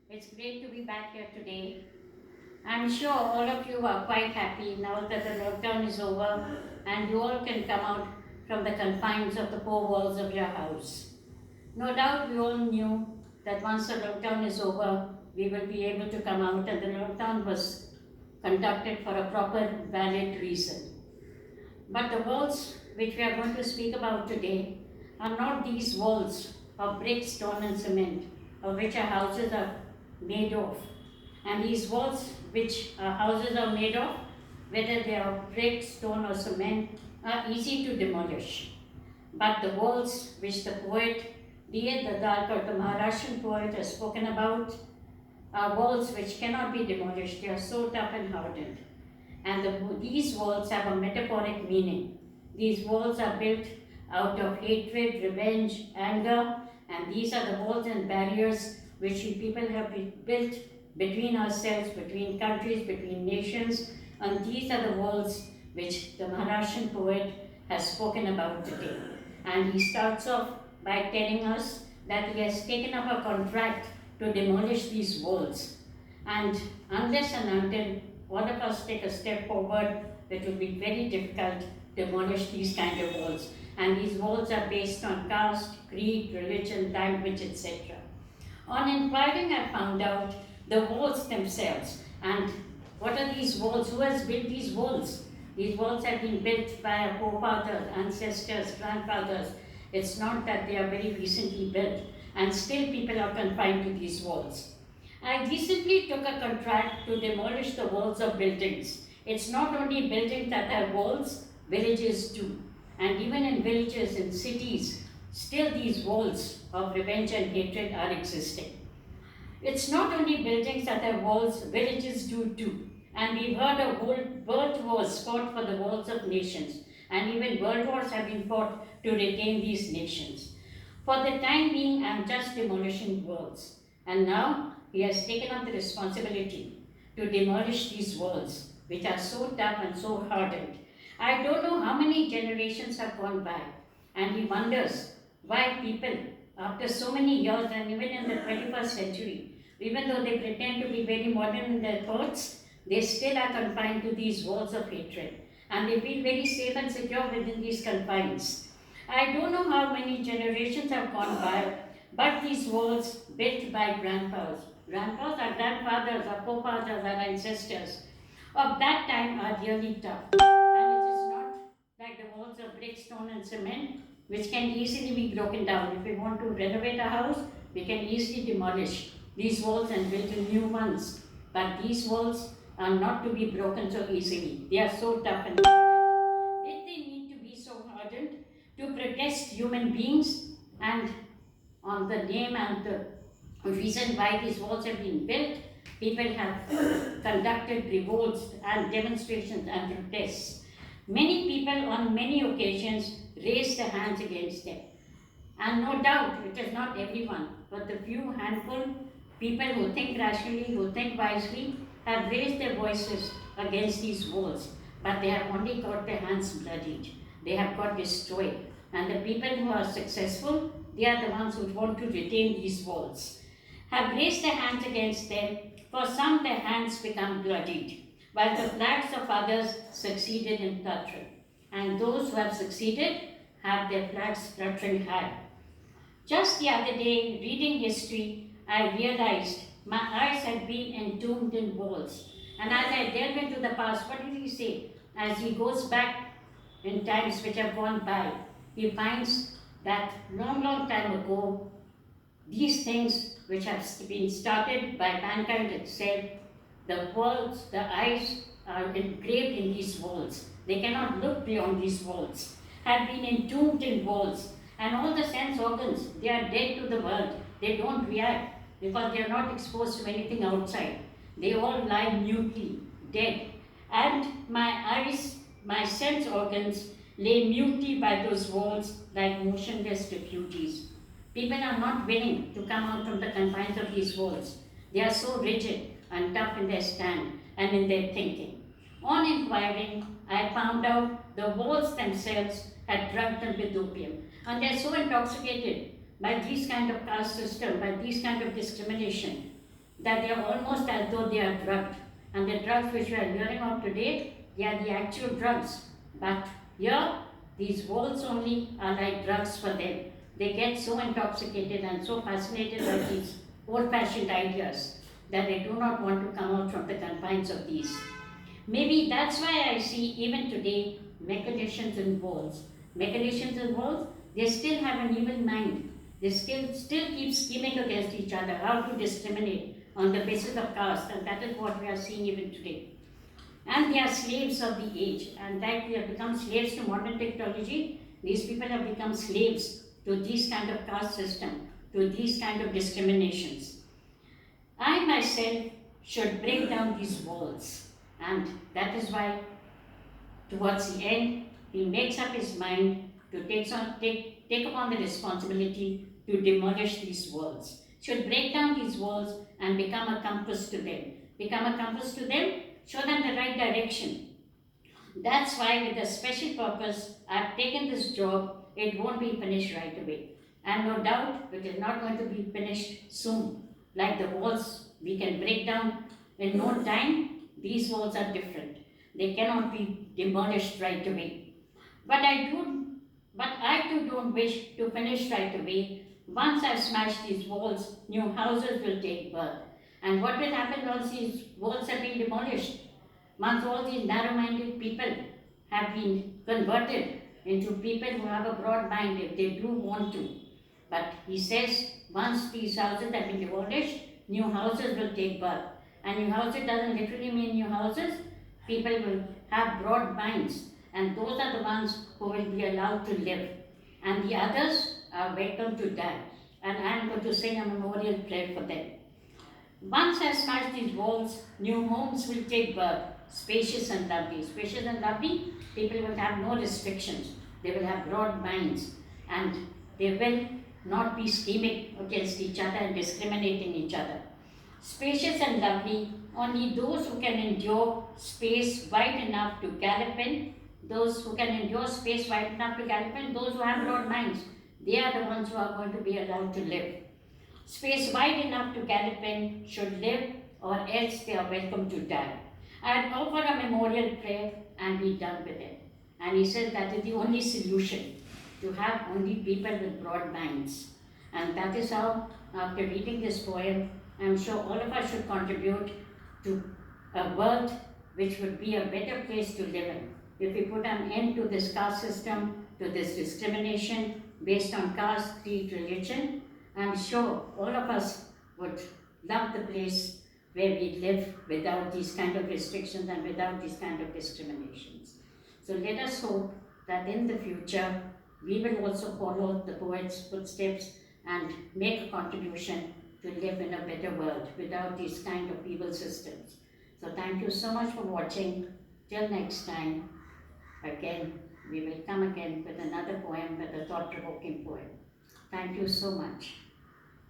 It's great to be back here today. I'm sure all of you are quite happy now that the lockdown is over and you all can come out from the confines of the four walls of your house. No doubt we all knew that once the lockdown is over, we will be able to come out, and the lockdown was conducted for a proper, valid reason. But the walls which we are going to speak about today are not these walls of brick, stone, and cement, of which our houses are made of. And these walls which our houses are made of, whether they are brick, stone, or cement, are easy to demolish. But the walls which the poet D S Dadhalkar, the Maharashtrian poet, has spoken about are walls which cannot be demolished. They are so tough and hardened. And these walls have a metaphoric meaning. These walls are built out of hatred, revenge, anger, and these are the walls and barriers which we people have built between ourselves, between countries, between nations, and these are the walls which the Maharashtrian poet has spoken about today. And he starts off by telling us that he has taken up a contract to demolish these walls. And unless and until all of us take a step forward, it will be very difficult to demolish these kind of walls. And these walls are based on caste, creed, religion, language, etc. On inquiring, I found out the walls themselves. And what are these walls? Who has built these walls? These walls have been built by our forefathers, ancestors, grandfathers. It's not that they are very recently built, and still people are confined to these walls. I recently took a contract to demolish the walls of buildings. It's not only buildings that have walls, villages too. And even in villages, in cities, still these walls of revenge and hatred are existing. It's not only buildings that have walls, villages do too. And we've heard of world wars fought for the walls of nations. And even world wars have been fought to retain these nations. For the time being, I'm just demolishing walls. And now he has taken up the responsibility to demolish these walls, which are so tough and so hardened. I don't know how many generations have gone by, and he wonders why people, after so many years, and even in the 21st century, even though they pretend to be very modern in their thoughts, they still are confined to these walls of hatred. And they feel very safe and secure within these confines. I don't know how many generations have gone by, but these walls built by grandpas, our grandfathers, our forefathers, our ancestors of that time are really tough. And it is not like the walls of brick, stone, and cement, which can easily be broken down. If we want to renovate a house, we can easily demolish these walls and build new ones. But these walls are not to be broken so easily. They are so tough and hardened. Did they need to be so hardened to protest human beings? And on the name and the reason why these walls have been built, people have conducted revolts and demonstrations and protests. Many people on many occasions raised their hands against them. And no doubt, it is not everyone, but the few handful people who think rationally, who think wisely, have raised their voices against these walls. But they have only got their hands bloodied. They have got destroyed. And the people who are successful, they are the ones who want to retain these walls, have raised their hands against them. For some, their hands become bloodied, while the flags of others succeeded in fluttering. And those who have succeeded have their flags fluttering high. Just the other day, reading history, I realized my eyes had been entombed in walls. And as I delve into the past, what did he say? As he goes back in times which have gone by, he finds that long time ago, these things which have been started by mankind itself, the walls, the eyes are engraved in these walls. They cannot look beyond these walls, have been entombed in walls. And all the sense organs, they are dead to the world. They don't react because they are not exposed to anything outside. They all lie mutely, dead. And my eyes, my sense organs lay mutely by those walls like motionless refugees. People are not willing to come out from the confines of these walls. They are so rigid and tough in their stand and in their thinking. On inquiring, I found out the walls themselves had drugged them with opium. And they're so intoxicated by these kind of caste system, by these kind of discrimination, that they are almost as though they are drugged. And the drugs which we are hearing of today, they are the actual drugs. But here, these walls only are like drugs for them. They get so intoxicated and so fascinated by these old-fashioned ideas that they do not want to come out from the confines of these. Maybe that's why I see even today mechanicians in walls. Mechanicians in walls, they still have an evil mind. They still keep scheming against each other, how to discriminate on the basis of caste, and that is what we are seeing even today. And they are slaves of the age, and that we have become slaves to modern technology. These people have become slaves to this kind of caste system, to these kind of discriminations. I myself should break down these walls, and that is why towards the end he makes up his mind to take upon the responsibility to demolish these walls. Should break down these walls and become a compass to them. Become a compass to them, show them the right direction. That's why with a special purpose I've taken this job. It won't be finished right away. And no doubt it is not going to be finished soon. Like the walls we can break down in no time, these walls are different. They cannot be demolished right away. But I too don't wish to finish right away. Once I've smashed these walls, new houses will take birth. And what will happen once these walls have been demolished? Once all these narrow-minded people have been converted into people who have a broad mind if they do want to. But he says once these houses have been demolished, new houses will take birth. And new houses doesn't literally mean new houses. People will have broad minds, and those are the ones who will be allowed to live. And the others are welcome to die. And I am going to sing a memorial prayer for them. Once I smash these walls, new homes will take birth, spacious and lovely. Spacious and lovely, people will have no restrictions. They will have broad minds, and they will not be scheming against each other and discriminating each other. Spacious and lovely, only those who can endure space wide enough to gallop in, those who can endure space wide enough to gallop in, those who have broad minds, they are the ones who are going to be allowed to live. Space wide enough to gallop in should live, or else they are welcome to die. And offer a memorial prayer and be done with it. And he says that is the only solution, to have only people with broad minds. And that is how, after reading this poem, I am sure all of us should contribute to a world which would be a better place to live in. If we put an end to this caste system, to this discrimination based on caste, creed, religion, I'm sure all of us would love the place where we live without these kind of restrictions and without these kind of discriminations. So let us hope that in the future we will also follow the poet's footsteps and make a contribution to live in a better world without these kind of evil systems. So thank you so much for watching. Till next time, again, we will come again with another poem, with a thought-provoking poem. Thank you so much.